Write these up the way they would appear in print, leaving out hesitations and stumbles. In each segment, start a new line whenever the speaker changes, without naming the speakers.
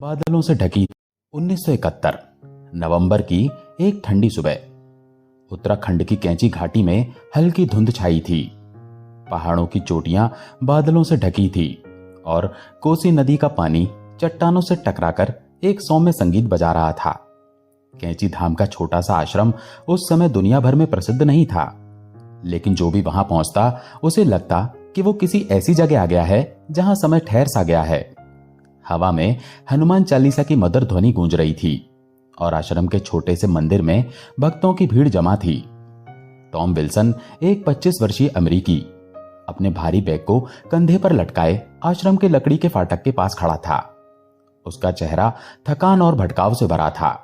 बादलों से ढकी 1971 नवंबर की एक ठंडी सुबह उत्तराखंड की कैंची घाटी में हल्की धुंध छाई थी। पहाड़ों की चोटियां बादलों से ढकी थी और कोसी नदी का पानी चट्टानों से टकराकर एक सौम्य संगीत बजा रहा था। कैंची धाम का छोटा सा आश्रम उस समय दुनिया भर में प्रसिद्ध नहीं था, लेकिन जो भी वहां पहुंचता उसे लगता कि वो किसी ऐसी जगह आ गया है जहां समय ठहर सा गया है। हवा में हनुमान चालीसा की मधुर ध्वनि गूंज रही थी और आश्रम के छोटे से मंदिर में भक्तों की भीड़ जमा थी। टॉम विल्सन, एक 25 वर्षीय अमेरिकी, अपने भारी बैग को कंधे पर लटकाए आश्रम के लकड़ी के फाटक के पास खड़ा था। उसका चेहरा थकान और भटकाव से भरा था।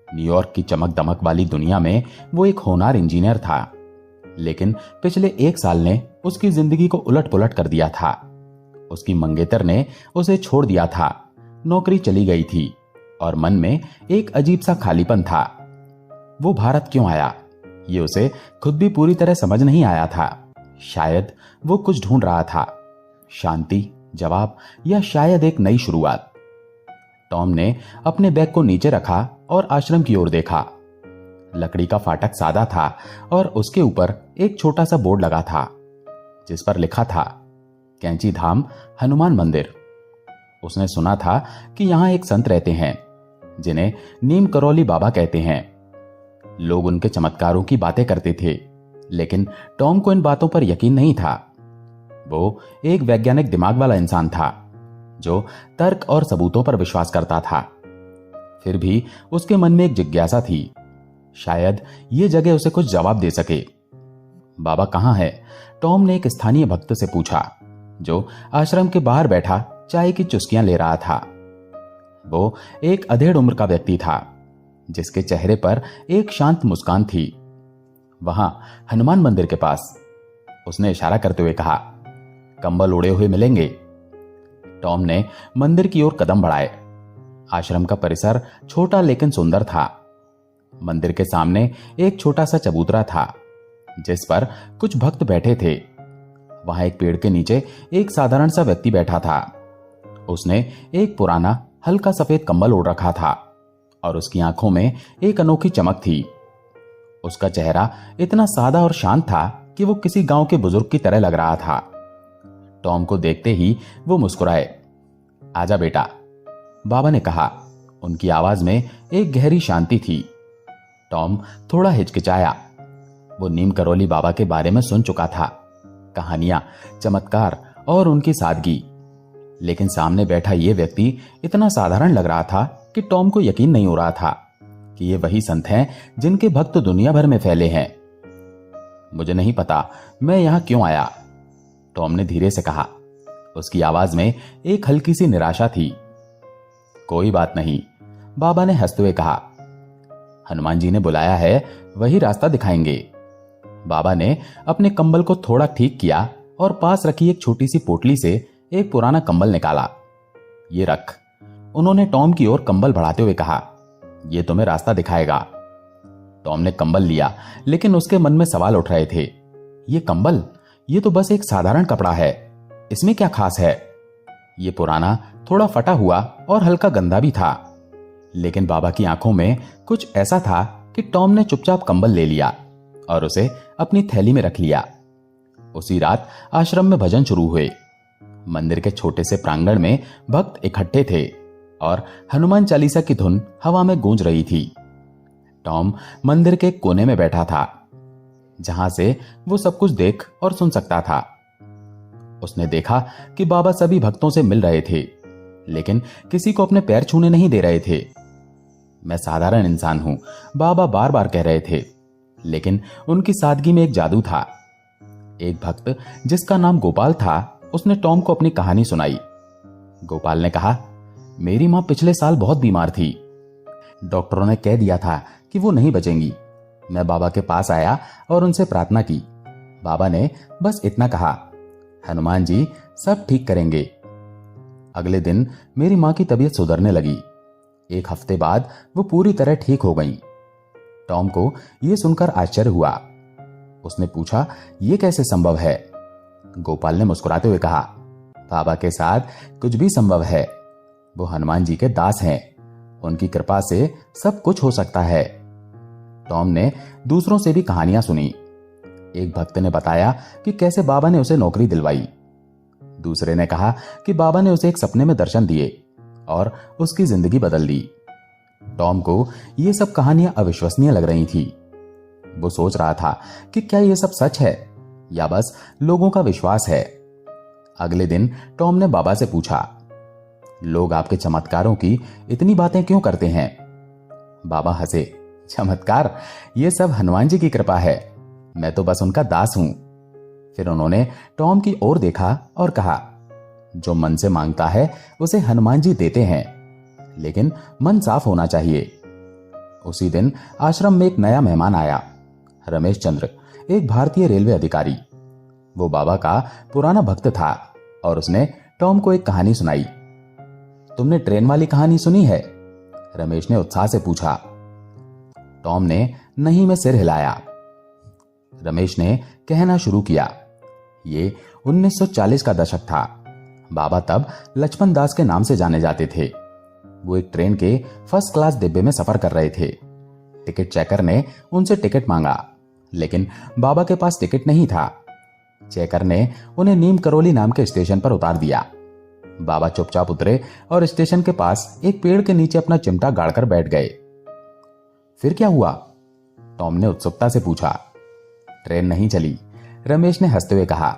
न्यूयॉर्क की चमक दमक वाली दुनिया में वो एक होनहार इंजीनियर था, लेकिन पिछले एक साल ने उसकी जिंदगी को उलट पुलट कर दिया था। उसकी मंगेतर ने उसे छोड़ दिया था, नौकरी चली गई थी और मन में एक अजीब सा खालीपन था। वो भारत क्यों आया, ये उसे खुद भी पूरी तरह समझ नहीं आया था। शायद वो कुछ ढूंढ रहा था, शांति, जवाब या शायद एक नई शुरुआत। टॉम ने अपने बैग को नीचे रखा और आश्रम की ओर देखा। लकड़ी का फाटक सादा था और उसके ऊपर एक छोटा सा बोर्ड लगा था जिस पर लिखा था कैंची धाम हनुमान मंदिर। उसने सुना था कि यहां एक संत रहते हैं जिन्हें नीम करौली बाबा कहते हैं। लोग उनके चमत्कारों की बातें करते थे, लेकिन टॉम को इन बातों पर यकीन नहीं था। वो एक वैज्ञानिक दिमाग वाला इंसान था जो तर्क और सबूतों पर विश्वास करता था। फिर भी उसके मन में एक जिज्ञासा थी, शायद ये जगह उसे कुछ जवाब दे सके। बाबा कहाँ है? टॉम ने एक स्थानीय भक्त से पूछा जो आश्रम के बाहर बैठा चाय की चुस्कियां ले रहा था। वो एक अधेड़ उम्र का व्यक्ति था जिसके चेहरे पर एक शांत मुस्कान थी। वहां हनुमान मंदिर के पास, उसने इशारा करते हुए कहा। कंबल ओढ़े हुए मिलेंगे। टॉम ने मंदिर की ओर कदम बढ़ाए। आश्रम का परिसर छोटा लेकिन सुंदर था। मंदिर के सामने एक छोटा सा चबूतरा था जिस पर कुछ भक्त बैठे थे। वहां एक पेड़ के नीचे एक साधारण सा व्यक्ति बैठा था। उसने एक पुराना हल्का सफेद कंबल ओढ़ रखा था और उसकी आंखों में एक अनोखी चमक थी। उसका चेहरा इतना सादा और शांत था कि वो किसी गांव के बुजुर्ग की तरह लग रहा था। टॉम को देखते ही वो मुस्कुराए। आजा बेटा, बाबा ने कहा। उनकी आवाज में एक गहरी शांति थी। टॉम थोड़ा हिचकिचाया। वो नीम करौली बाबा के बारे में सुन चुका था, कहानियां, चमत्कार और उनकी सादगी, लेकिन सामने बैठा ये व्यक्ति इतना साधारण लग रहा था कि टॉम को यकीन नहीं हो रहा था कि ये वही संत हैं जिनके भक्त दुनिया भर में फैले हैं। मुझे नहीं पता मैं यहां क्यों आया, टॉम ने धीरे से कहा। उसकी आवाज में एक हल्की सी निराशा थी। कोई बात नहीं, बाबा ने हंसते हुए कहा। हनुमान जी ने बुलाया है, वही रास्ता दिखाएंगे। बाबा ने अपने कंबल को थोड़ा ठीक किया और पास रखी एक छोटी सी पोटली से एक पुराना कंबल निकाला। ये रख, उन्होंने टॉम की ओर कंबल बढ़ाते हुए कहा। ये तुम्हें रास्ता दिखाएगा। टॉम ने कंबल लिया, लेकिन उसके मन में सवाल उठ रहे थे। ये कंबल, ये तो बस एक साधारण कपड़ा है, इसमें क्या खास है? ये पुराना, थोड़ा फटा हुआ और हल्का गंदा भी था, लेकिन बाबा की आंखों में कुछ ऐसा था कि टॉम ने चुपचाप कंबल ले लिया और उसे अपनी थैली में रख लिया। उसी रात आश्रम में भजन शुरू हुए। मंदिर के छोटे से प्रांगण में भक्त इकट्ठे थे और हनुमान चालीसा की धुन हवा में गूंज रही थी। टॉम मंदिर के कोने में बैठा था, जहां से वो सब कुछ देख और सुन सकता था। उसने देखा कि बाबा सभी भक्तों से मिल रहे थे, लेकिन किसी को अपने पैर छूने नहीं दे रहे थे। मैं साधारण इंसान हूं, बाबा बार बार कह रहे थे, लेकिन उनकी सादगी में एक जादू था। एक भक्त जिसका नाम गोपाल था, उसने टॉम को अपनी कहानी सुनाई। गोपाल ने कहा, मेरी मां पिछले साल बहुत बीमार थी। डॉक्टरों ने कह दिया था कि वो नहीं बचेंगी। मैं बाबा के पास आया और उनसे प्रार्थना की। बाबा ने बस इतना कहा, हनुमान जी सब ठीक करेंगे। अगले दिन मेरी मां की तबीयत सुधरने लगी। एक हफ्ते बाद वो पूरी तरह ठीक हो गई। टॉम को यह सुनकर आश्चर्य हुआ। उसने पूछा, यह कैसे संभव है? गोपाल ने मुस्कुराते हुए कहा, बाबा के साथ कुछ भी संभव है। वो हनुमान जी के दास हैं, उनकी कृपा से सब कुछ हो सकता है। टॉम ने दूसरों से भी कहानियां सुनी। एक भक्त ने बताया कि कैसे बाबा ने उसे नौकरी दिलवाई। दूसरे ने कहा कि बाबा ने उसे एक सपने में दर्शन दिए और उसकी जिंदगी बदल दी। टॉम को ये सब कहानियां अविश्वसनीय लग रही थी। वो सोच रहा था कि क्या ये सब सच है या बस लोगों का विश्वास है। अगले दिन टॉम ने बाबा से पूछा, लोग आपके चमत्कारों की इतनी बातें क्यों करते हैं? बाबा हंसे, चमत्कार? ये सब हनुमान जी की कृपा है, मैं तो बस उनका दास हूं। फिर उन्होंने टॉम की ओर देखा और कहा, जो मन से मांगता है उसे हनुमान जी देते हैं, लेकिन मन साफ होना चाहिए। उसी दिन आश्रम में एक नया मेहमान आया, रमेश चंद्र, एक भारतीय रेलवे अधिकारी। वो बाबा का पुराना भक्त था और उसने टॉम को एक कहानी सुनाई। तुमने ट्रेन वाली कहानी सुनी है? रमेश ने उत्साह से पूछा। टॉम ने नहीं में सिर हिलाया। रमेश ने कहना शुरू किया, ये 1940 का दशक था। बाबा तब लक्ष्मण दास के नाम से जाने जाते थे। वो एक ट्रेन के फर्स्ट क्लास डिब्बे में सफर कर रहे थे। टिकट चेकर ने उनसे टिकट मांगा, लेकिन बाबा के पास टिकट नहीं था। चेकर ने उन्हें नीम करौली नाम के स्टेशन पर उतार दिया। बाबा चुपचाप उतरे और स्टेशन के पास एक पेड़ के नीचे अपना चिमटा गाड़कर बैठ गए। फिर क्या हुआ? टॉम ने उत्सुकता से पूछा। ट्रेन नहीं चली, रमेश ने हंसते हुए कहा।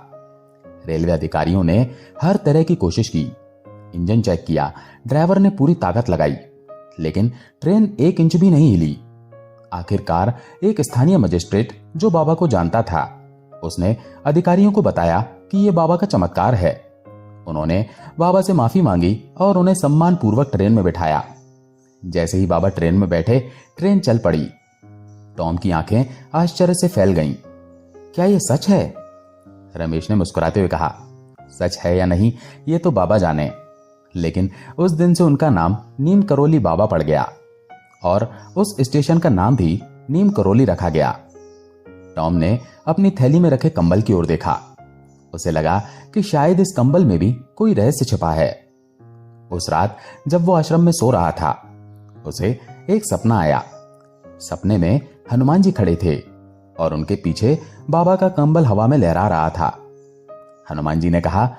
रेलवे अधिकारियों ने हर तरह की कोशिश की, इंजन चेक किया, ड्राइवर ने पूरी ताकत लगाई, लेकिन ट्रेन 1 इंच भी नहीं हिली। आखिरकार एक स्थानीय मजिस्ट्रेट जो बाबा को जानता था, उसने अधिकारियों को बताया कि यह बाबा का चमत्कार है। उन्होंने बाबा से माफी मांगी और उन्हें सम्मान पूर्वक ट्रेन में बिठाया। जैसे ही बाबा ट्रेन में बैठे, ट्रेन चल पड़ी। टॉम की आंखें आश्चर्य से फैल गईं। क्या यह सच है? रमेश ने मुस्कुराते हुए कहा, सच है या नहीं ये तो बाबा जाने, लेकिन उस दिन से उनका नाम नीम करौली बाबा पड़ गया और उस स्टेशन का नाम भी नीम करौली रखा गया। टॉम ने अपनी थैली में रखे कंबल की ओर देखा। उसे लगा कि शायद इस कंबल में भी कोई रहस्य छिपा है। उस रात जब वो आश्रम में सो रहा था, उसे एक सपना आया। सपने में हनुमान जी खड़े थे और उनके पीछे बाबा का कंबल हवा में लहरा रहा था। हनुमान जी ने कहा,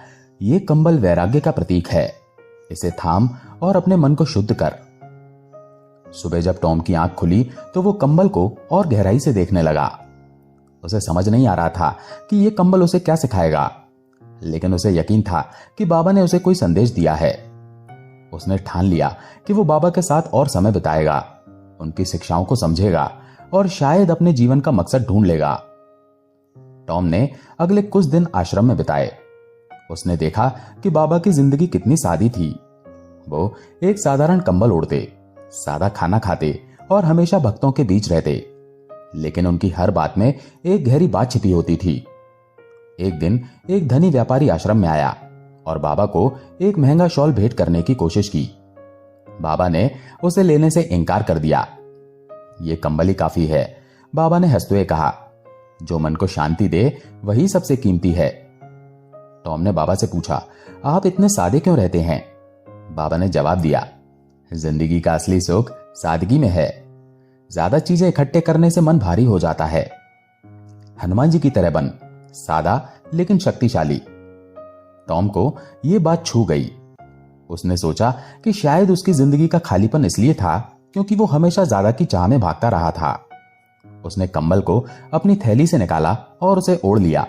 यह कंबल वैराग्य का प्रतीक है, इसे थाम और अपने मन को शुद्ध कर। सुबह जब टॉम की आंख खुली तो वो कंबल को और गहराई से देखने लगा। उसे समझ नहीं आ रहा था कि यह कंबल उसे क्या सिखाएगा, लेकिन उसे यकीन था कि बाबा ने उसे कोई संदेश दिया है। उसने ठान लिया कि वो बाबा के साथ और समय बिताएगा, उनकी शिक्षाओं को समझेगा और शायद अपने जीवन का मकसद ढूंढ लेगा। टॉम ने अगले कुछ दिन आश्रम में बिताए। उसने देखा कि बाबा की जिंदगी कितनी सादी थी। वो एक साधारण कंबल ओढ़ते, सादा खाना खाते और हमेशा भक्तों के बीच रहते, लेकिन उनकी हर बात में एक गहरी बात छिपी होती थी। एक दिन एक धनी व्यापारी आश्रम में आया और बाबा को एक महंगा शॉल भेंट करने की कोशिश की। बाबा ने उसे लेने से इनकार कर दिया। ये कंबल ही काफी है, बाबा ने हंसते हुए कहा। जो मन को शांति दे वही सबसे कीमती है। टॉम ने बाबा से पूछा, आप इतने सादे क्यों रहते हैं? बाबा ने जवाब दिया, जिंदगी का असली सुख सादगी में है। ज्यादा चीजें इकट्ठे करने से मन भारी हो जाता है। हनुमान जी की तरह बन, सादा लेकिन शक्तिशाली। टॉम को यह बात छू गई। उसने सोचा कि शायद उसकी जिंदगी का खालीपन इसलिए था क्योंकि वो हमेशा ज्यादा की चाह में भागता रहा था। उसने कंबल को अपनी थैली से निकाला और उसे ओढ़ लिया।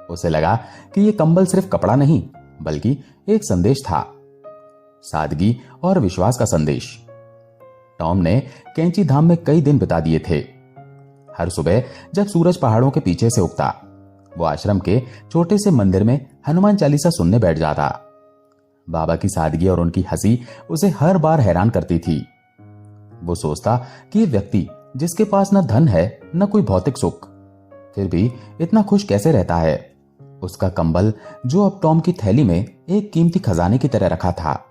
उसे लगा कि यह कंबल सिर्फ कपड़ा नहीं बल्कि एक संदेश था, सादगी और विश्वास का संदेश। टॉम ने कैंची धाम में कई दिन बिता दिए थे। हर सुबह जब सूरज पहाड़ों के पीछे से उगता, वो आश्रम के छोटे से मंदिर में हनुमान चालीसा सुनने बैठ जाता। बाबा की सादगी और उनकी हंसी उसे हर बार हैरान करती थी। वो सोचता कि ये व्यक्ति जिसके पास न धन है न कोई भौतिक सुख, फिर भी इतना खुश कैसे रहता है। उसका कंबल जो अब टॉम की थैली में एक कीमती खजाने की तरह रखा था,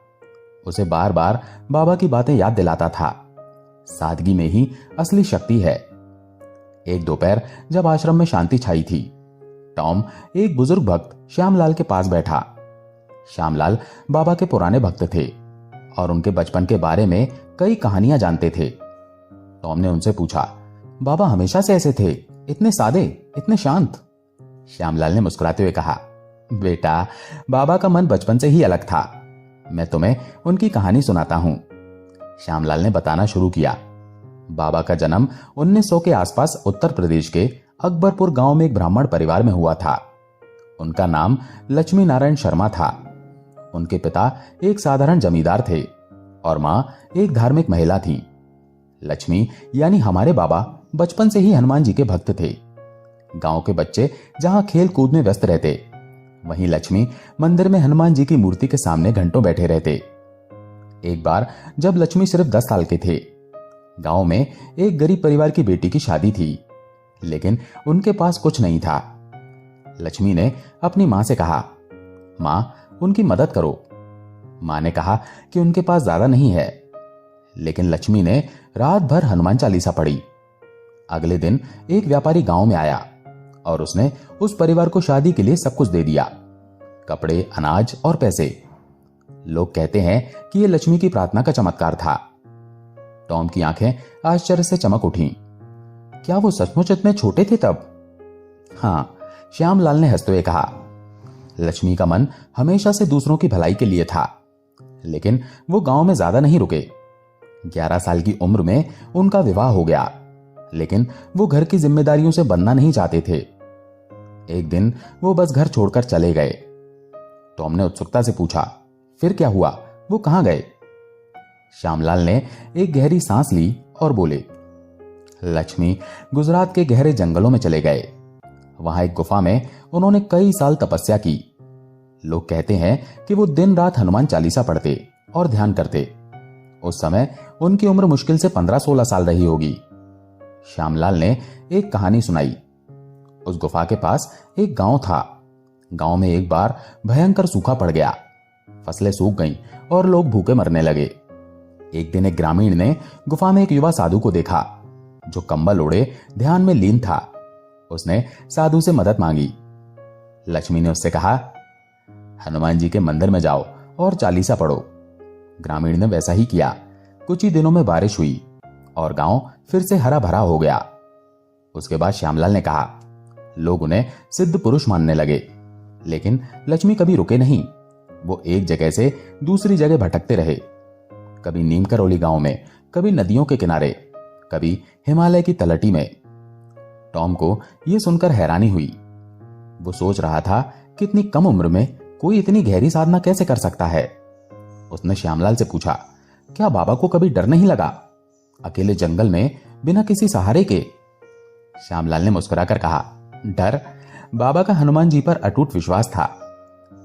उसे बार बार बाबा की बातें याद दिलाता था। सादगी में ही असली शक्ति है। एक दोपहर जब आश्रम में शांति छाई थी, टॉम एक बुजुर्ग भक्त श्यामलाल के पास बैठा। श्यामलाल बाबा के पुराने भक्त थे। और उनके बचपन के बारे में कई कहानियां जानते थे। टॉम ने उनसे पूछा, बाबा हमेशा से ऐसे थे, इतने सादे, इतने शांत? श्यामलाल ने मुस्कुराते हुए कहा, बेटा, बाबा का मन बचपन से ही अलग था। मैं तुम्हें उनकी कहानी सुनाता हूं। श्यामलाल ने बताना शुरू किया। बाबा का जन्म 1900 के आसपास उत्तर प्रदेश के अकबरपुर गांव में एक ब्राह्मण परिवार में हुआ था। उनका नाम लक्ष्मी नारायण शर्मा था। उनके पिता एक साधारण जमींदार थे और मां एक धार्मिक महिला थी। लक्ष्मी यानी हमारे बाबा बचपन से ही हनुमान जी के भक्त थे। गांव के बच्चे जहां खेल कूद में व्यस्त रहते, वहीं लक्ष्मी मंदिर में हनुमान जी की मूर्ति के सामने घंटों बैठे रहते। एक बार जब लक्ष्मी सिर्फ 10 साल के थे, गांव में एक गरीब परिवार की बेटी की शादी थी, लेकिन उनके पास कुछ नहीं था। लक्ष्मी ने अपनी मां से कहा, मां, उनकी मदद करो। मां ने कहा कि उनके पास ज्यादा नहीं है, लेकिन लक्ष्मी ने रात भर हनुमान चालीसा पढ़ी। अगले दिन एक व्यापारी गांव में आया और उसने उस परिवार को शादी के लिए सब कुछ दे दिया, कपड़े, अनाज और पैसे। लोग कहते हैं कि यह लक्ष्मी की प्रार्थना का चमत्कार था। टॉम की आंखें आश्चर्य से चमक उठीं। क्या वो सचमुच इतने छोटे थे तब? हां, श्यामलाल ने हंसते हुए कहा। लक्ष्मी का मन हमेशा से दूसरों की भलाई के लिए था, लेकिन वो गांव में ज्यादा नहीं रुके। 11 साल की उम्र में उनका विवाह हो गया, लेकिन वो घर की जिम्मेदारियों से बनना नहीं चाहते थे। एक दिन वो बस घर छोड़कर चले गए। टॉम ने उत्सुकता से पूछा, फिर क्या हुआ? वो कहां गए? श्यामलाल ने एक गहरी सांस ली और बोले, लक्ष्मी गुजरात के गहरे जंगलों में चले गए। वहां एक गुफा में उन्होंने कई साल तपस्या की। लोग कहते हैं कि वो दिन रात हनुमान चालीसा पढ़ते और ध्यान करते। उस समय उनकी उम्र मुश्किल से 15-16 साल रही होगी। श्यामलाल ने एक कहानी सुनाई। उस गुफा के पास एक गांव था। गांव में एक बार भयंकर सूखा पड़ गया। फसलें सूख गईं और लोग भूखे मरने लगे। एक दिन एक ग्रामीण ने गुफा में एक युवा साधु को देखा, जो कंबल ओढ़े ध्यान में लीन था। उसने साधु से मदद मांगी। लक्ष्मी ने उससे कहा, हनुमान जी के मंदिर में जाओ और चालीसा पढ़ो। ग्रामीण ने वैसा ही किया। कुछ ही दिनों में बारिश हुई और गांव फिर से हरा भरा हो गया। उसके बाद श्यामलाल ने कहा, लोग उन्हें सिद्ध पुरुष मानने लगे, लेकिन लक्ष्मी कभी रुके नहीं। वो एक जगह से दूसरी जगह भटकते रहे, कभी नीम करौली गांव में, कभी नदियों के किनारे, कभी हिमालय की तलहटी में। टॉम को यह सुनकर हैरानी हुई। वो सोच रहा था कि इतनी कम उम्र में कोई इतनी गहरी साधना कैसे कर सकता है। उसने श्यामलाल से पूछा, क्या बाबा को कभी डर नहीं लगा, अकेले जंगल में बिना किसी सहारे के? श्यामलाल ने मुस्कुराकर कहा, डर? बाबा का हनुमान जी पर अटूट विश्वास था।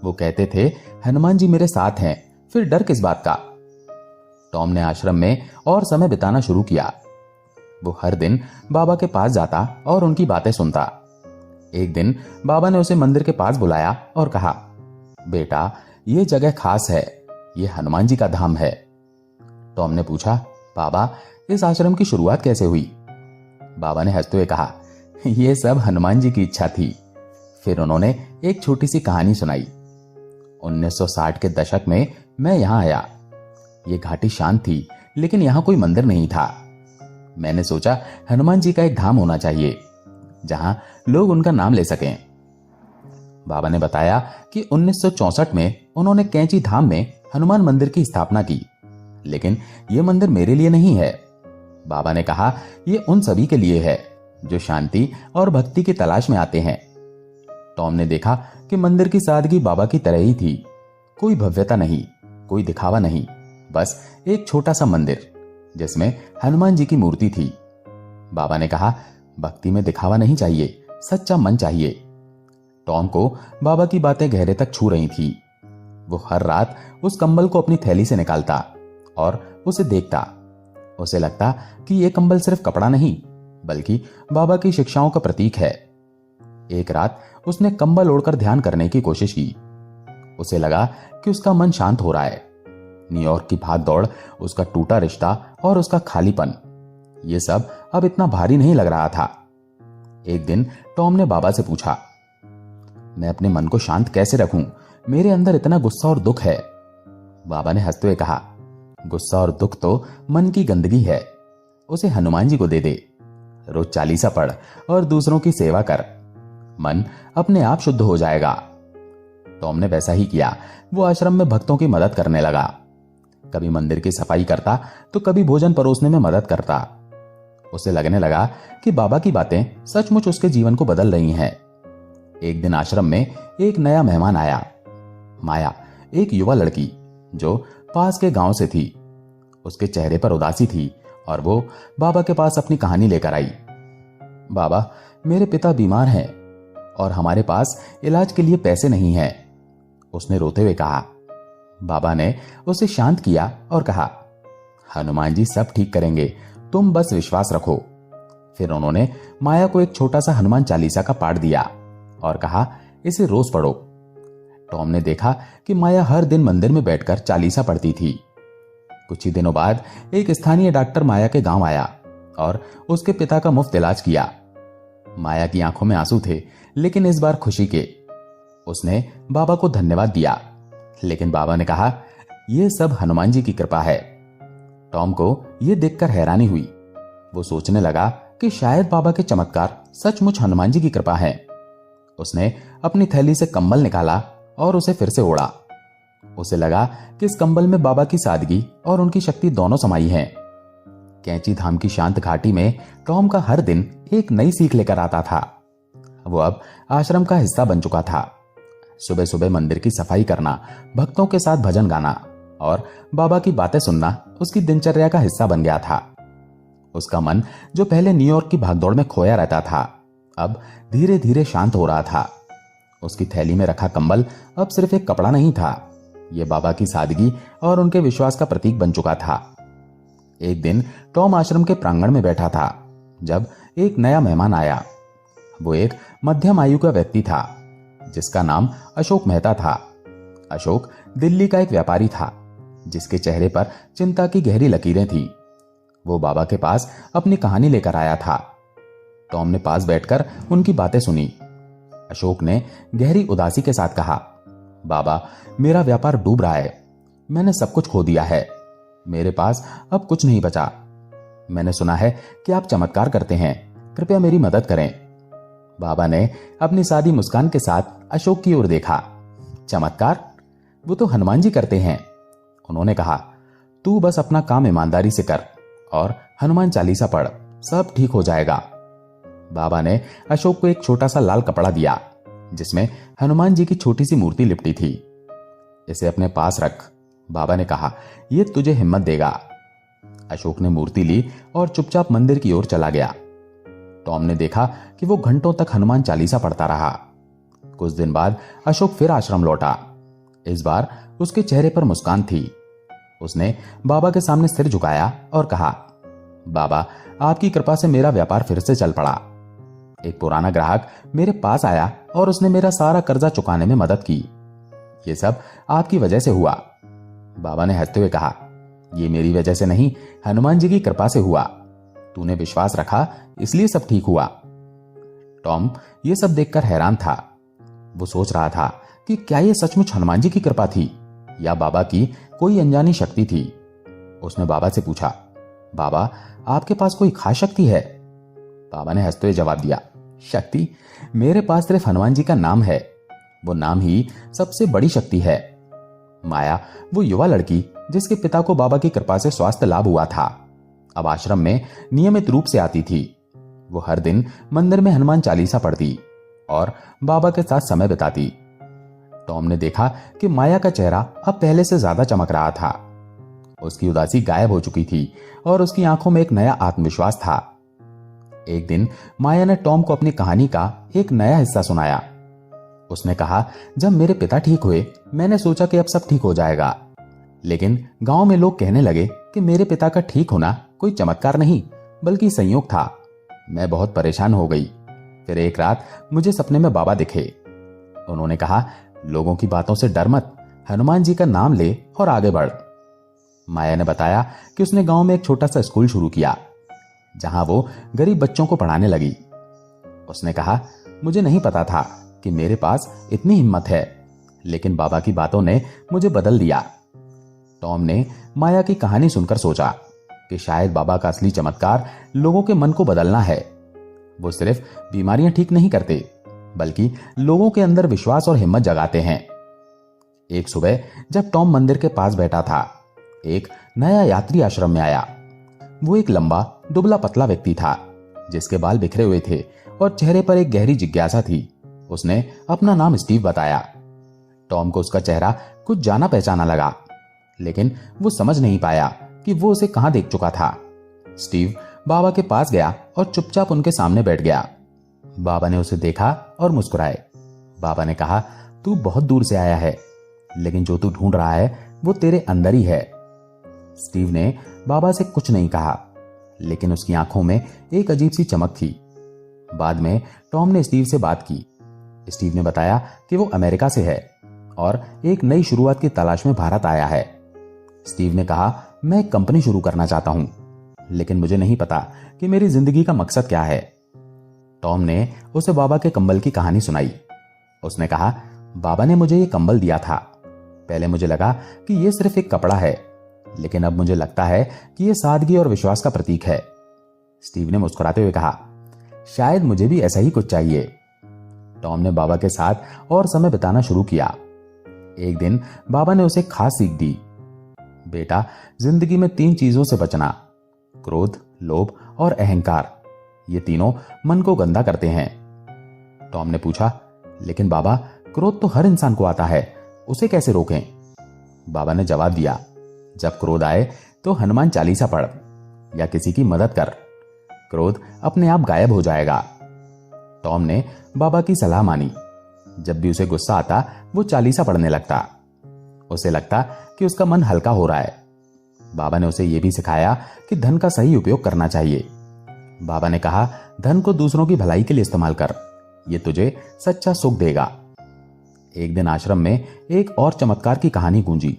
वो कहते थे, हनुमान जी मेरे साथ हैं, फिर डर किस बात का? टॉम ने आश्रम में और समय बिताना शुरू किया। वो हर दिन बाबा के पास जाता और उनकी बातें सुनता। एक दिन बाबा ने उसे मंदिर के पास बुलाया और कहा, बेटा, ये जगह खास है, ये हनुमान जी का धाम है। टॉम ने पूछा, बाबा, इस आश्रम की शुरुआत कैसे हुई? बाबा ने हंसते हुए कहा, यह सब हनुमान जी की इच्छा थी। फिर उन्होंने एक छोटी सी कहानी सुनाई। 1960 के दशक में मैं यहां आया। ये घाटी शांत थी, लेकिन यहां कोई मंदिर नहीं था। मैंने सोचा हनुमान जी का एक धाम होना चाहिए, जहां लोग उनका नाम ले सकें। बाबा ने बताया कि 1964 में उन्होंने कैंची धाम में हनुमान मंदिर की स्थापना की, लेकिन यह मंदिर मेरे लिए नहीं है। बाबा ने कहा, यह उन सभी के लिए है जो शांति और भक्ति की तलाश में आते हैं। टॉम ने देखा कि मंदिर की सादगी बाबा की तरह ही थी। कोई भव्यता नहीं, कोई दिखावा नहीं, बस एक छोटा सा मंदिर जिसमें हनुमान जी की मूर्ति थी। बाबा ने कहा, भक्ति में दिखावा नहीं चाहिए, सच्चा मन चाहिए। टॉम को बाबा की बातें गहरे तक छू रही थी। वो हर रात उस कंबल को अपनी थैली से निकालता और उसे देखता। उसे लगता कि यह कंबल सिर्फ कपड़ा नहीं, बल्कि बाबा की शिक्षाओं का प्रतीक है। एक रात उसने कंबल ओढ़कर ध्यान करने की कोशिश की। उसे लगा कि उसका मन शांत हो रहा है। न्यूयॉर्क की भाग दौड़, उसका टूटा रिश्ता और उसका खालीपन, यह सब अब इतना भारी नहीं लग रहा था। एक दिन टॉम ने बाबा से पूछा, मैं अपने मन को शांत कैसे रखूं? मेरे अंदर इतना गुस्सा और दुख है। बाबा ने हंसते हुए कहा, गुस्सा और दुख तो मन की गंदगी है, उसे हनुमान जी को दे दे। रोज चालीसा पढ़ और दूसरों की सेवा कर, मन अपने आप शुद्ध हो जाएगा। टॉम ने वैसा ही किया। वो आश्रम में भक्तों की मदद करने लगा। कभी मंदिर की सफाई करता तो कभी भोजन परोसने में मदद करता। उसे लगने लगा कि बाबा की बातें सचमुच उसके जीवन को बदल रही हैं। एक दिन आश्रम में एक नया मेहमान आया, माया, एक युवा लड़की जो पास के गांव से थी। उसके चेहरे पर उदासी थी और वो बाबा के पास अपनी कहानी लेकर आई। बाबा, मेरे पिता बीमार हैं और हमारे पास इलाज के लिए पैसे नहीं हैं, उसने रोते हुए कहा। बाबा ने उसे शांत किया और कहा, हनुमान जी सब ठीक करेंगे, तुम बस विश्वास रखो। फिर उन्होंने माया को एक छोटा सा हनुमान चालीसा का पाठ दिया और कहा, इसे रोज पढ़ो। टॉम ने देखा कि माया हर दिन मंदिर में बैठकर चालीसा पढ़ती थी। कुछ ही दिनों बाद एक स्थानीय डॉक्टर माया के गांव आया और उसके पिता का मुफ्त इलाज किया। माया की आंखों में आंसू थे, लेकिन इस बार खुशी के। उसने बाबा को धन्यवाद दिया, लेकिन बाबा ने कहा, यह सब हनुमान जी की कृपा है। टॉम को यह देखकर हैरानी हुई। वो सोचने लगा कि शायद बाबा के चमत्कार सचमुच हनुमान जी की कृपा है। उसने अपनी थैली से कंबल निकाला और उसे फिर से ओढ़ा। उसे लगा कि इस कंबल में बाबा की सादगी और उनकी शक्ति दोनों समाई हैं। कैंची धाम की शांत घाटी में टॉम का हर दिन एक नई सीख लेकर आता था। वो अब आश्रम का हिस्सा बन चुका था। सुबह सुबह मंदिर की सफाई करना, भक्तों के साथ भजन गाना और बाबा की बातें सुनना उसकी दिनचर्या का हिस्सा बन गया था। उसका मन, जो पहले न्यूयॉर्क की भागदौड़ में खोया रहता था, अब धीरे धीरे शांत हो रहा था। उसकी थैली में रखा कंबल अब सिर्फ एक कपड़ा नहीं था, यह बाबा की सादगी और उनके विश्वास का प्रतीक बन चुका था। एक दिन टॉम आश्रम के प्रांगण में बैठा था जब एक नया मेहमान आया। वो एक मध्यम आयु का व्यक्ति था जिसका नाम अशोक मेहता था। अशोक दिल्ली का एक व्यापारी था जिसके चेहरे पर चिंता की गहरी लकीरें थीं। वो बाबा के पास अपनी कहानी लेकर आया था। टॉम ने पास बैठकर उनकी बातें सुनी। अशोक ने गहरी उदासी के साथ कहा, बाबा, मेरा व्यापार डूब रहा है। मैंने सब कुछ खो दिया है। मेरे पास अब कुछ नहीं बचा। मैंने सुना है कि आप चमत्कार करते हैं, कृपया मेरी मदद करें। बाबा ने अपनी सादी मुस्कान के साथ अशोक की ओर देखा। चमत्कार? वो तो हनुमान जी करते हैं, उन्होंने कहा। तू बस अपना काम ईमानदारी से कर और हनुमान चालीसा पढ़, सब ठीक हो जाएगा। बाबा ने अशोक को एक छोटा सा लाल कपड़ा दिया जिसमें हनुमान जी की छोटी सी मूर्ति लिपटी थी। इसे अपने पास रख, बाबा ने कहा, यह तुझे हिम्मत देगा। अशोक ने मूर्ति ली और चुपचाप मंदिर की ओर चला गया। टॉम ने देखा कि वो घंटों तक हनुमान चालीसा पढ़ता रहा। कुछ दिन बाद अशोक फिर आश्रम लौटा। इस बार उसके चेहरे पर मुस्कान थी। उसने बाबा के सामने सिर झुकाया और कहा, बाबा, आपकी कृपा से मेरा व्यापार फिर से चल पड़ा। एक पुराना ग्राहक मेरे पास आया और उसने मेरा सारा कर्जा चुकाने में मदद की। ये सब आपकी वजह से हुआ। बाबा ने हंसते हुए कहा, ये मेरी वजह से नहीं, हनुमान जी की कृपा से हुआ। तूने विश्वास रखा, इसलिए सब ठीक हुआ। टॉम ये सब देखकर हैरान था। वो सोच रहा था कि क्या ये सचमुच हनुमान जी की कृपा थी या बाबा की कोई अनजानी शक्ति थी। उसने बाबा से पूछा, बाबा, आपके पास कोई खास शक्ति है? बाबा ने हंसते हुए जवाब दिया, शक्ति? मेरे पास सिर्फ हनुमान जी का नाम है। वो नाम ही सबसे बड़ी शक्ति है। माया, वो युवा लड़की जिसके पिता को बाबा की कृपा से स्वास्थ्य लाभ हुआ था, अब आश्रम में नियमित रूप से आती थी। वो हर दिन मंदिर में हनुमान चालीसा पढ़ती और बाबा के साथ समय बिताती। टॉम ने देखा कि माया का चेहरा अब पहले से ज्यादा चमक रहा था। उसकी उदासी गायब हो चुकी थी और उसकी आंखों में एक नया आत्मविश्वास था। एक दिन माया ने टॉम को अपनी कहानी का एक नया हिस्सा सुनाया। उसने कहा, जब मेरे पिता ठीक हुए, मैंने सोचा कि अब सब ठीक हो जाएगा, लेकिन गांव में लोग कहने लगे कि मेरे पिता का ठीक होना कोई चमत्कार नहीं बल्कि संयोग था। मैं बहुत परेशान हो गई। फिर एक रात मुझे सपने में बाबा दिखे। उन्होंने कहा, लोगों की बातों से डर मत, हनुमान जी का नाम ले और आगे बढ़। माया ने बताया कि उसने गांव में एक छोटा सा स्कूल शुरू किया जहां वो गरीब बच्चों को पढ़ाने लगी। उसने कहा, मुझे नहीं पता था कि मेरे पास इतनी हिम्मत है, लेकिन बाबा की बातों ने मुझे बदल दिया। टॉम ने माया की कहानी सुनकर सोचा कि शायद बाबा का असली चमत्कार लोगों के मन को बदलना है। वो सिर्फ बीमारियां ठीक नहीं करते, बल्कि लोगों के अंदर विश्वास और हिम्मत जगाते हैं। एक सुबह जब टॉम मंदिर के पास बैठा था, एक नया यात्री आश्रम में आया। वो एक लंबा दुबला पतला व्यक्ति था जिसके बाल बिखरे हुए थे और चेहरे पर एक गहरी जिज्ञासा थी। उसने अपना नाम स्टीव बताया। टॉम को उसका चेहरा कुछ जाना पहचाना लगा, लेकिन वो समझ नहीं पाया कि वो उसे कहां देख चुका था। स्टीव बाबा के पास गया और चुपचाप उनके सामने बैठ गया। बाबा ने उसे देखा और मुस्कुराए। बाबा ने कहा, तू बहुत दूर से आया है, लेकिन जो तू ढूंढ रहा है वो तेरे अंदर ही है। स्टीव ने बाबा से कुछ नहीं कहा, लेकिन उसकी आंखों में एक अजीब सी चमक थी। बाद में टॉम ने स्टीव से बात की। स्टीव ने बताया कि वो अमेरिका से है और एक नई शुरुआत की तलाश में भारत आया है। स्टीव ने कहा, मैं एक कंपनी शुरू करना चाहता हूं, लेकिन मुझे नहीं पता कि मेरी जिंदगी का मकसद क्या है। टॉम ने उसे बाबा के कंबल की कहानी सुनाई। उसने कहा, बाबा ने मुझे ये कंबल दिया था। पहले मुझे लगा कि ये सिर्फ एक कपड़ा है, लेकिन अब मुझे लगता है कि यह सादगी और विश्वास का प्रतीक है। स्टीव ने मुस्कुराते हुए कहा, शायद मुझे भी ऐसा ही कुछ चाहिए। टॉम ने बाबा के साथ और समय बिताना शुरू किया। एक दिन बाबा ने उसे खास सीख दी। बेटा, जिंदगी में 3 चीजों से बचना, क्रोध, लोभ और अहंकार। ये तीनों मन को गंदा करते हैं। टॉम ने पूछा, लेकिन बाबा, क्रोध तो हर इंसान को आता है, उसे कैसे रोकें? बाबा ने जवाब दिया, जब क्रोध आए तो हनुमान चालीसा पढ़ या किसी की मदद कर। क्रोध अपने आप गायब हो जाएगा। टॉम ने बाबा की सलाह मानी। जब भी उसे गुस्सा आता वो चालीसा पढ़ने लगता। उसे लगता कि उसका मन हल्का हो रहा है। बाबा ने उसे यह भी सिखाया कि धन का सही उपयोग करना चाहिए। बाबा ने कहा, धन को दूसरों की भलाई के लिए इस्तेमाल कर, यह तुझे सच्चा सुख देगा। एक दिन आश्रम में एक और चमत्कार की कहानी गूंजी।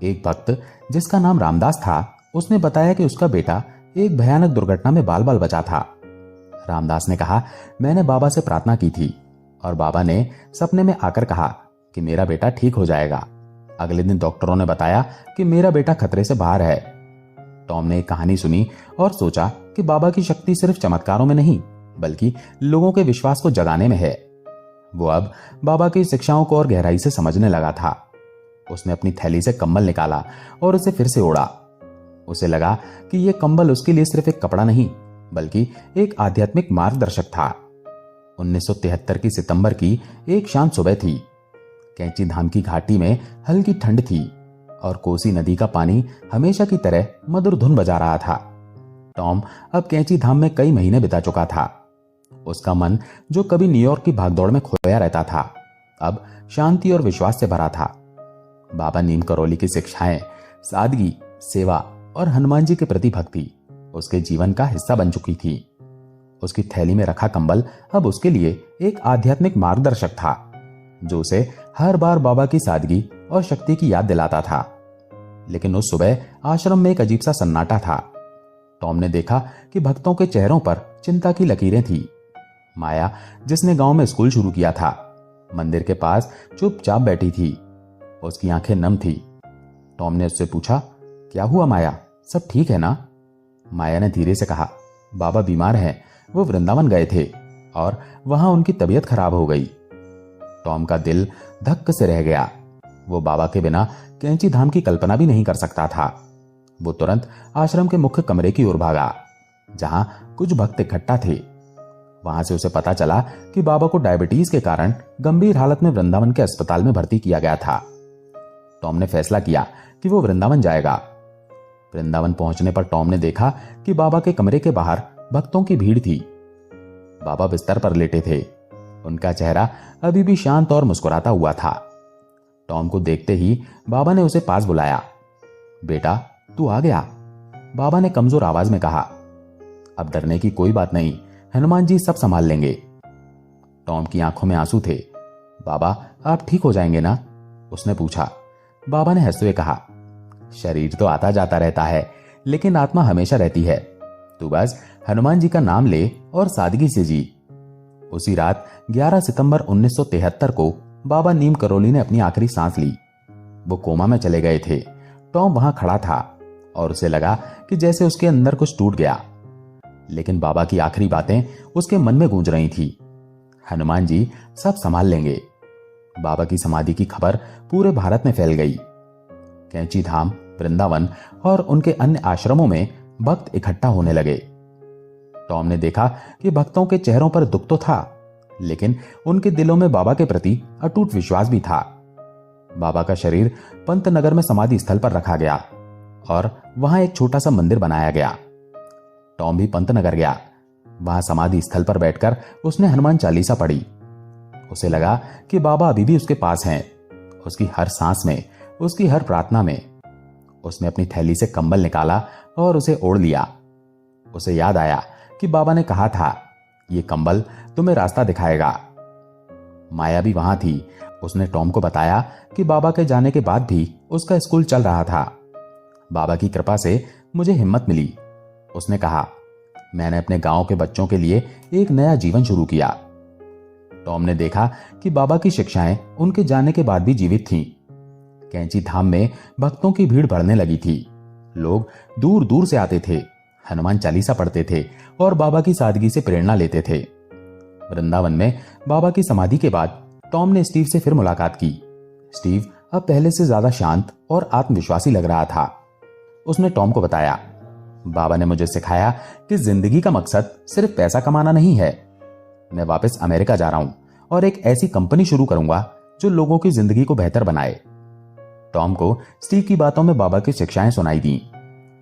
एक भक्त जिसका नाम रामदास था, उसने बताया कि उसका बेटा एक भयानक दुर्घटना में बाल बाल बचा था। रामदास ने कहा, मैंने बाबा से प्रार्थना की थी और बाबा ने सपने में आकर कहा कि मेरा बेटा ठीक हो जाएगा। अगले दिन डॉक्टरों ने बताया कि मेरा बेटा खतरे से बाहर है। टॉम ने एक कहानी सुनी और सोचा कि बाबा की शक्ति सिर्फ चमत्कारों में नहीं, बल्कि लोगों के विश्वास को जगाने में है। वो अब बाबा की शिक्षाओं को और गहराई से समझने लगा था। उसने अपनी थैली से कंबल निकाला और उसे फिर से ओढ़ा। उसे लगा कि यह कंबल उसके लिए सिर्फ एक कपड़ा नहीं, बल्कि एक आध्यात्मिक मार्गदर्शक था। 1973 की सितंबर की एक शांत सुबह थी। कैंची धाम की घाटी में हल्की ठंड थी और कोसी नदी का पानी हमेशा की तरह मधुर धुन बजा रहा था। टॉम अब कैंची धाम में कई महीने बिता चुका था। उसका मन, जो कभी न्यूयॉर्क की भागदौड़ में खोया रहता था, अब शांति और विश्वास से भरा था। बाबा नीम करौली की शिक्षाएं, सादगी, सेवा और हनुमान जी के प्रति भक्ति उसके जीवन का हिस्सा बन चुकी थी। उसकी थैली में रखा कंबल अब उसके लिए एक आध्यात्मिक मार्गदर्शक था, जो उसे हर बार बाबा की सादगी और शक्ति की याद दिलाता था। लेकिन उस सुबह आश्रम में एक अजीब सा सन्नाटा था। टॉम ने देखा कि भक्तों के चेहरों पर चिंता की लकीरें थी। माया, जिसने गांव में स्कूल शुरू किया था, मंदिर के पास चुपचाप बैठी थी। उसकी आंखें नम थी। टॉम ने उससे पूछा, क्या हुआ माया, सब ठीक है ना? माया ने धीरे से कहा, बाबा बीमार हैं, वो वृंदावन गए थे और वहां उनकी तबीयत खराब हो गई। टॉम का दिल धक्क से रह गया। वो बाबा के बिना कैंची धाम की कल्पना भी नहीं कर सकता था। वो तुरंत आश्रम के मुख्य कमरे की ओर भागा, जहां कुछ भक्त इकट्ठा थे। वहां से उसे पता चला कि बाबा को डायबिटीज के कारण गंभीर हालत में वृंदावन के अस्पताल में भर्ती किया गया था। टॉम ने फैसला किया कि वो वृंदावन जाएगा। वृंदावन पहुंचने पर टॉम ने देखा कि बाबा के कमरे के बाहर भक्तों की भीड़ थी। बाबा बिस्तर पर लेटे थे। उनका चेहरा अभी भी शांत और मुस्कुराता हुआ था। टॉम को देखते ही बाबा ने उसे पास बुलाया। बेटा, तू आ गया, बाबा ने कमजोर आवाज में कहा। अब डरने की कोई बात नहीं, हनुमान जी सब संभाल लेंगे। टॉम की आंखों में आंसू थे। बाबा, आप ठीक हो जाएंगे ना? उसने पूछा। बाबा ने हंसते हुए कहा, शरीर तो आता जाता रहता है, लेकिन आत्मा हमेशा रहती है। तू बस हनुमान जी का नाम ले और सादगी से जी। उसी रात 11 सितंबर 1973 को बाबा नीम करौली ने अपनी आखिरी सांस ली। वो कोमा में चले गए थे। टॉम वहां खड़ा था और उसे लगा कि जैसे उसके अंदर कुछ टूट गया। लेकिन बाबा की आखिरी बातें उसके मन में गूंज रही थी, हनुमान जी सब संभाल लेंगे। बाबा की समाधि की खबर पूरे भारत में फैल गई। कैंची धाम, वृंदावन और उनके अन्य आश्रमों में भक्त इकट्ठा होने लगे। टॉम ने देखा कि भक्तों के चेहरों पर दुख तो था, लेकिन उनके दिलों में बाबा के प्रति अटूट विश्वास भी था। बाबा का शरीर पंतनगर में समाधि स्थल पर रखा गया और वहां एक छोटा सा मंदिर बनाया गया। टॉम भी पंतनगर गया। वहां समाधि स्थल पर बैठकर उसने हनुमान चालीसा पढ़ी। उसे लगा कि बाबा अभी भी उसके पास हैं, उसकी हर सांस में, उसकी हर प्रार्थना में। उसने अपनी थैली से कंबल निकाला और उसे ओढ़ लिया। उसे याद आया कि बाबा ने कहा था, यह कंबल तुम्हें रास्ता दिखाएगा। माया भी वहां थी। उसने टॉम को बताया कि बाबा के जाने के बाद भी उसका स्कूल चल रहा था। बाबा की कृपा से मुझे हिम्मत मिली। उसने कहा, मैंने अपने गांव के बच्चों के लिए एक नया जीवन शुरू किया। टॉम ने देखा कि बाबा की शिक्षाएं उनके जाने के बाद भी जीवित थीं। कैंची धाम में भक्तों की भीड़ बढ़ने लगी थी। लोग दूर दूर से आते थे, हनुमान चालीसा पढ़ते थे और बाबा की सादगी से प्रेरणा लेते थे। वृंदावन में बाबा की समाधि के बाद टॉम ने स्टीव से फिर मुलाकात की। स्टीव अब पहले से ज्यादा शांत और आत्मविश्वासी लग रहा था। उसने टॉम को बताया, बाबा ने मुझे सिखाया कि जिंदगी का मकसद सिर्फ पैसा कमाना नहीं है। मैं वापस अमेरिका जा रहा हूं और एक ऐसी कंपनी शुरू करूंगा जो लोगों की जिंदगी को बेहतर बनाए। टॉम को स्टीव की बातों में बाबा की शिक्षाएं सुनाई दी।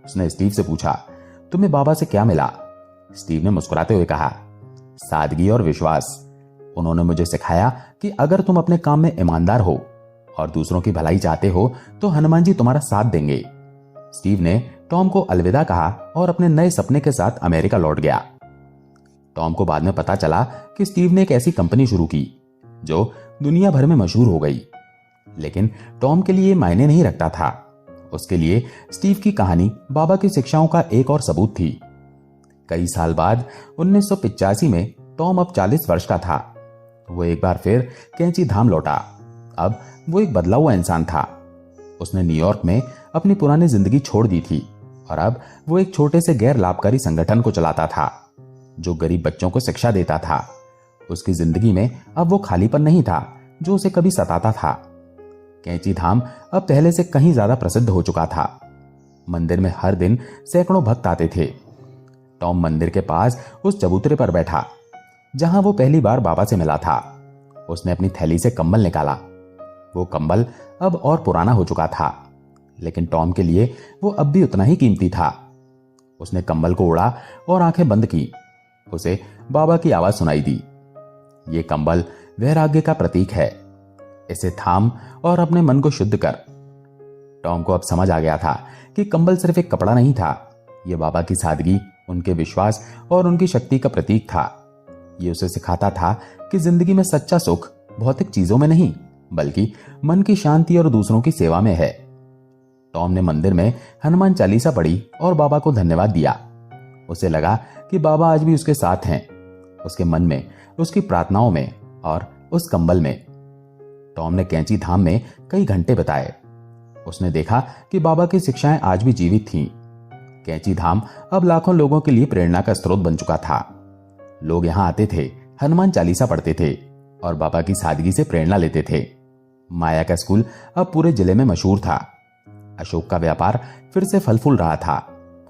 उसने स्टीव से पूछा, तुम्हें बाबा से क्या मिला? स्टीव ने मुस्कुराते हुए कहा, सादगी और विश्वास। उन्होंने मुझे सिखाया कि अगर तुम अपने काम में ईमानदार हो और दूसरों की भलाई चाहते हो तो हनुमान जी तुम्हारा साथ देंगे। स्टीव ने टॉम को अलविदा कहा और अपने नए सपने के साथ अमेरिका लौट गया। टॉम को बाद में पता चला कि स्टीव ने एक ऐसी कंपनी शुरू की जो दुनिया भर में मशहूर हो गई। लेकिन टॉम के लिए मायने नहीं रखता था। उसके लिए स्टीव की कहानी बाबा की शिक्षाओं का एक और सबूत थी। कई साल बाद 1985 में टॉम अब 40 वर्ष का था। वो एक बार फिर कैंची धाम लौटा। अब वो एक बदला हुआ इंसान था। उसने न्यूयॉर्क में अपनी पुरानी जिंदगी छोड़ दी थी और अब वो एक छोटे से गैर लाभकारी संगठन को चलाता था जो गरीब बच्चों को शिक्षा देता था। उसकी जिंदगी में अब वो खालीपन नहीं था जो उसे कभी सताता था। कैंची धाम अब पहले से कहीं ज्यादा प्रसिद्ध हो चुका था। मंदिर में हर दिन सैकड़ों भक्त आते थे। टॉम मंदिर के पास उस चबूतरे पर बैठा जहां वो पहली बार बाबा से मिला था। उसने अपनी थैली से कंबल निकाला। वो कंबल अब और पुराना हो चुका था, लेकिन टॉम के लिए वो अब भी उतना ही कीमती था। उसने कंबल को ओढ़ा और आंखें बंद की। उसे बाबा की आवाज सुनाई दी, ये कंबल वैराग्य का प्रतीक है, इसे थाम और अपने मन को शुद्ध कर। टॉम को अब समझ आ गया था कि कंबल सिर्फ एक कपड़ा नहीं था, यह बाबा की सादगी, उनके विश्वास और उनकी शक्ति का प्रतीक था। ये उसे सिखाता था कि जिंदगी में सच्चा सुख भौतिक चीजों में नहीं बल्कि मन की शांति और दूसरों की सेवा में है। टॉम ने मंदिर में हनुमान चालीसा पढ़ी और बाबा को धन्यवाद दिया। उसे लगा कि बाबा आज भी उसके साथ हैं, उसके मन में, उसकी प्रार्थनाओं में और उस कंबल में। टॉम ने कैंची धाम में कई घंटे बिताए। उसने देखा कि बाबा की शिक्षाएं आज भी जीवित थीं। कैंची धाम अब लाखों लोगों के लिए प्रेरणा का स्रोत बन चुका था। लोग यहां आते थे, हनुमान चालीसा पढ़ते थे और बाबा की सादगी से प्रेरणा लेते थे। माया का स्कूल अब पूरे जिले में मशहूर था। अशोक का व्यापार फिर से फल फूल रहा था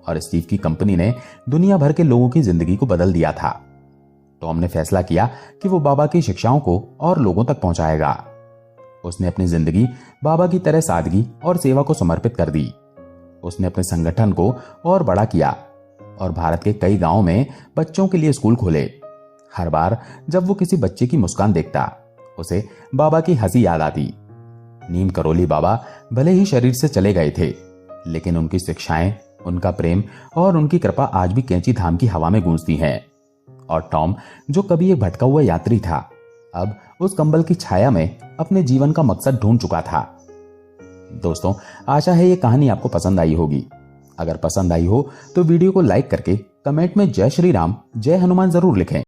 और स्टीव की कंपनी ने दुनिया भर के लोगों की जिंदगी को बदल दिया था। टॉम ने फैसला किया कि वो बाबा की शिक्षाओं को और लोगों तक पहुंचाएगा। उसने अपनी जिंदगी बाबा की तरह सादगी और सेवा को समर्पित कर दी। उसने अपने संगठन को और बड़ा किया और भारत के कई गांवों में बच्चों के लिए स्कूल खोले। हर बार जब वो किसी बच्चे की मुस्कान देखता, उसे बाबा की हंसी याद आती। नीम करोली बाबा भले ही शरीर से चले गए थे, लेकिन उनकी शिक्षाएं, उनका प्रेम और उनकी कृपा आज भी कैंची धाम की हवा में गूंजती हैं। और टॉम, जो कभी एक भटका हुआ यात्री था, अब उस कंबल की छाया में अपने जीवन का मकसद ढूंढ चुका था। दोस्तों, आशा है ये कहानी आपको पसंद आई होगी। अगर पसंद आई हो तो वीडियो को लाइक करके कमेंट में जय श्री राम, जय हनुमान जरूर लिखें।